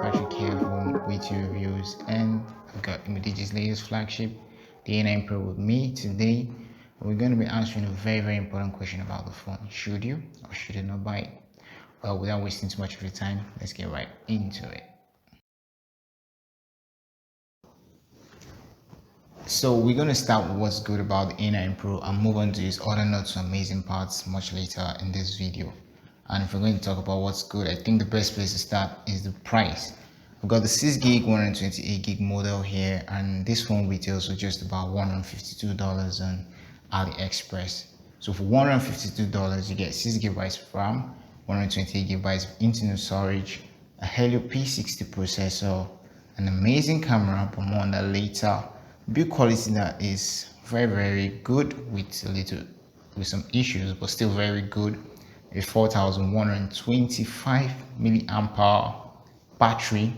Patrick here from Way to Reviews, and I've got Umidigi's latest flagship, the A9 Pro, with me today. We're going to be answering a very important question about the phone. Should you or should you not buy it? Well, without wasting too much of your time, let's get right into it. So we're going to start with what's good about the A9 Pro and move on to its other not so amazing parts much later in this video. And if we're going to talk about what's good, I think the best place to start is the price. We've got the 6 gig 128 gig model here, and this phone retails for just about $152 on AliExpress. So for $152 you get 6 gigabytes of RAM, 128 gigabytes of internal storage, a Helio P60 processor, an amazing camera, but more on that later. Build quality that is very good with some issues, but still very good. A 4125 milliamp hour battery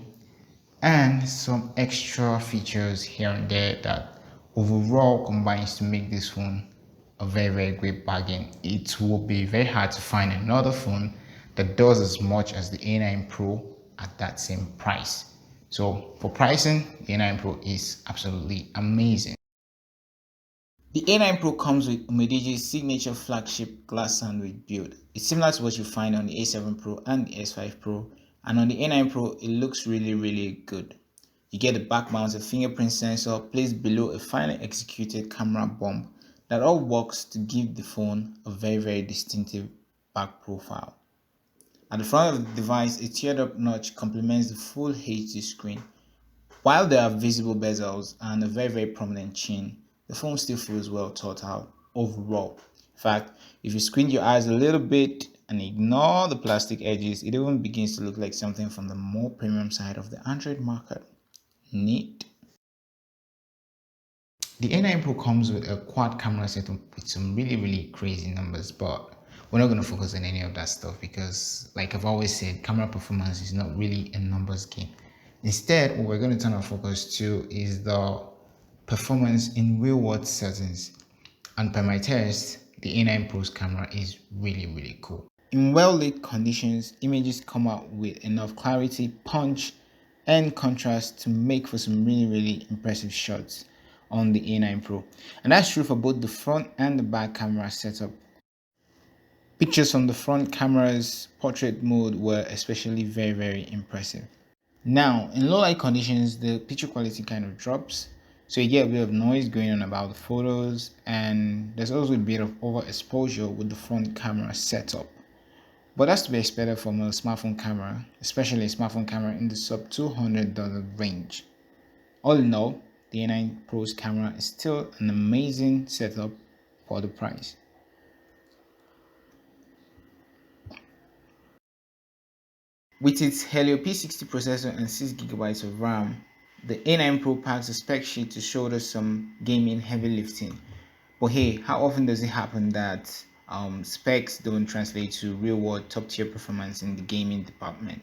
and some extra features here and there that overall combines to make this phone a very great bargain. It will be very hard to find another phone that does as much as the A9 Pro at that same price. So for pricing, the A9 Pro is absolutely amazing. The A9 Pro comes with Umidigi's signature flagship glass sandwich build. It's similar to what you find on the A7 Pro and the S5 Pro, and on the A9 Pro it looks really good. You get a back mounted fingerprint sensor placed below a finely executed camera bump that all works to give the phone a very distinctive back profile. At the front of the device, a teardrop notch complements the full HD screen. While there are visible bezels and a very prominent chin, the phone still feels well thought out overall. In fact, if you squint your eyes a little bit and ignore the plastic edges, it even begins to look like something from the more premium side of the Android market. Neat. The A9 Pro comes with a quad camera setup with some really crazy numbers, but we're not going to focus on any of that stuff because, like I've always said, camera performance is not really a numbers game. Instead, what we're going to turn our focus to is the performance in real world settings. And per my test, the A9 Pro's camera is really cool. In well-lit conditions, images come out with enough clarity, punch, and contrast to make for some really impressive shots on the A9 Pro. And that's true for both the front and the back camera setup. Pictures from the front camera's portrait mode were especially very impressive. Now, in low light conditions, the picture quality kind of drops, so you get a bit of noise going on about the photos, and there's also a bit of overexposure with the front camera setup. But that's to be expected from a smartphone camera, especially a smartphone camera in the sub $200 range. All in all, the A9 Pro's camera is still an amazing setup for the price. With its Helio P60 processor and 6GB of RAM, the A9 Pro packs a spec sheet to shoulder some gaming heavy lifting. But hey, how often does it happen that specs don't translate to real-world top-tier performance in the gaming department?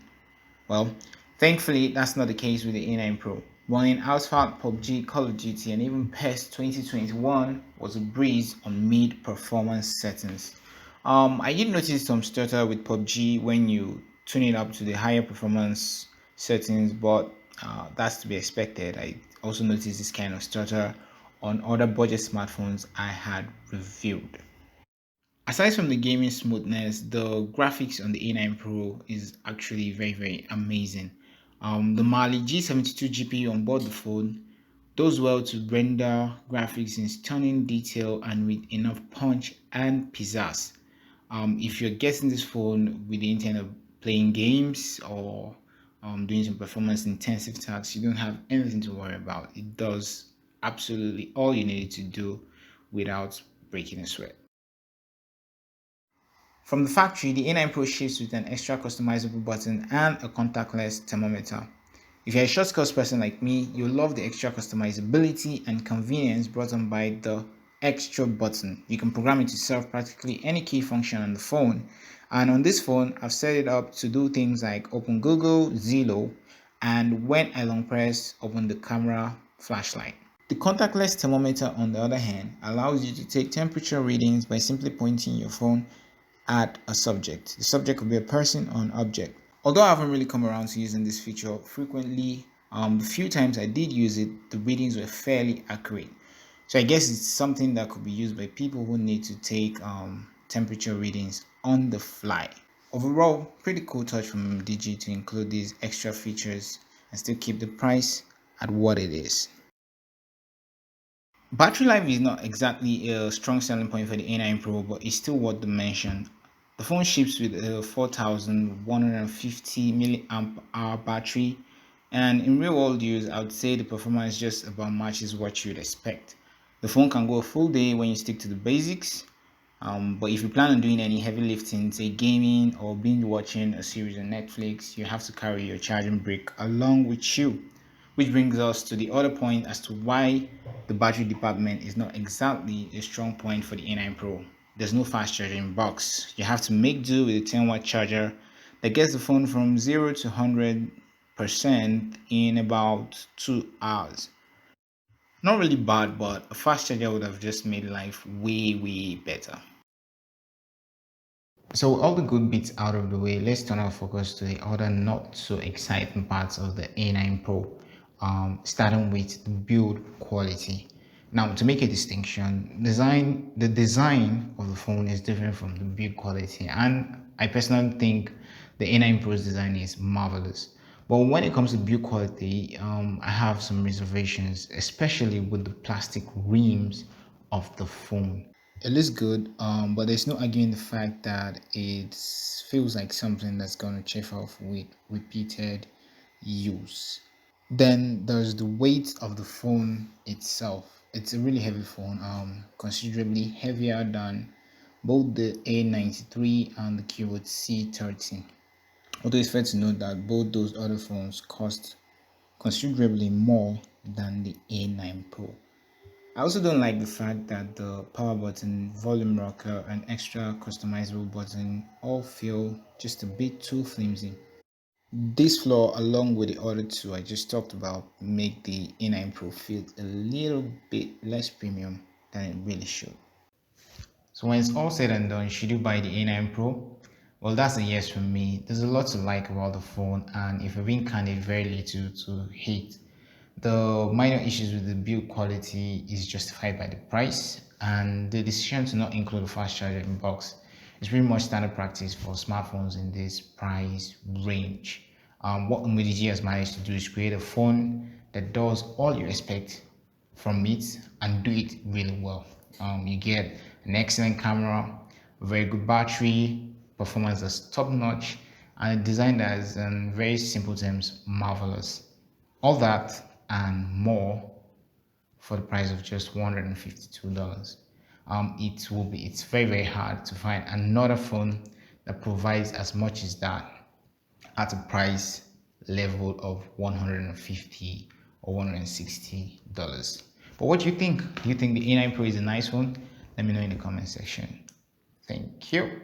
Well, thankfully that's not the case with the A9 Pro. Running Asphalt, PUBG, Call of Duty, and even PES 2021 was a breeze on mid-performance settings. I did notice some stutter with PUBG when you tune it up to the higher performance settings, but that's to be expected. I also noticed this kind of stutter on other budget smartphones I had reviewed. Aside from the gaming smoothness, the graphics on the A9 Pro is actually very amazing. The Mali G72 GPU on board the phone does well to render graphics in stunning detail and with enough punch and pizzazz. If you're getting this phone with the intent of playing games or doing some performance intensive tasks, you don't have anything to worry about. It does absolutely all you need to do without breaking a sweat. From the factory, the A9 Pro ships with an extra customizable button and a contactless thermometer. If you're a short-course person like me, you'll love the extra customizability and convenience brought on by the extra button. You can program it to serve practically any key function on the phone. And on this phone, I've set it up to do things like open Google, Zillow, and when I long press, open the camera flashlight. The contactless thermometer, on the other hand, allows you to take temperature readings by simply pointing your phone at a subject. The subject could be a person or an object. Although I haven't really come around to using this feature frequently, the few times I did use it, the readings were fairly accurate. So I guess it's something that could be used by people who need to take temperature readings on the fly. Overall, pretty cool touch from Umidigi to include these extra features and still keep the price at what it is. Battery life is not exactly a strong selling point for the A9 Pro, but it's still worth the mention. The phone ships with a 4150 milliamp hour battery, and in real world use, I would say the performance just about matches what you'd expect. The phone can go a full day when you stick to the basics, but if you plan on doing any heavy lifting, say gaming or binge watching a series on Netflix, you have to carry your charging brick along with you. Which brings us to the other point as to why the battery department is not exactly a strong point for the A9 Pro. There's no fast charging box. You have to make do with a 10-watt charger that gets the phone from 0 to 100% in about 2 hours. Not really bad, but a fast charger would have just made life way better. So with all the good bits out of the way, let's turn our focus to the other not so exciting parts of the A9 Pro, starting with the build quality. Now, to make a distinction, the design of the phone is different from the build quality, and I personally think the A9 Pro's design is marvelous. But when it comes to build quality, I have some reservations, especially with the plastic rims of the phone. It looks good, but there's no arguing the fact that it feels like something that's going to chafe off with repeated use. Then there's the weight of the phone itself. It's a really heavy phone, considerably heavier than both the A93 and the Keyboard C30. Although it's fair to note that both those other phones cost considerably more than the A9 Pro. I also don't like the fact that the power button, volume rocker, and extra customizable button all feel just a bit too flimsy. This flaw, along with the other two I just talked about, make the A9 Pro feel a little bit less premium than it really should. So when it's all said and done, should you buy the A9 Pro? Well, that's a yes from me. There's a lot to like about the phone, and if we're being candid, very little to hate. The minor issues with the build quality is justified by the price, and the decision to not include a fast charger in box is pretty much standard practice for smartphones in this price range. What Umidigi has managed to do is create a phone that does all you expect from it and do it really well. You get an excellent camera, very good battery, performance that's top notch, and a design that is, in very simple terms, marvelous. All that and more for the price of just $152. It's very hard to find another phone that provides as much as that at a price level of 150 or $160. But what do you think? Do you think the A9 Pro is a nice one? Let me know in the comment section. Thank you.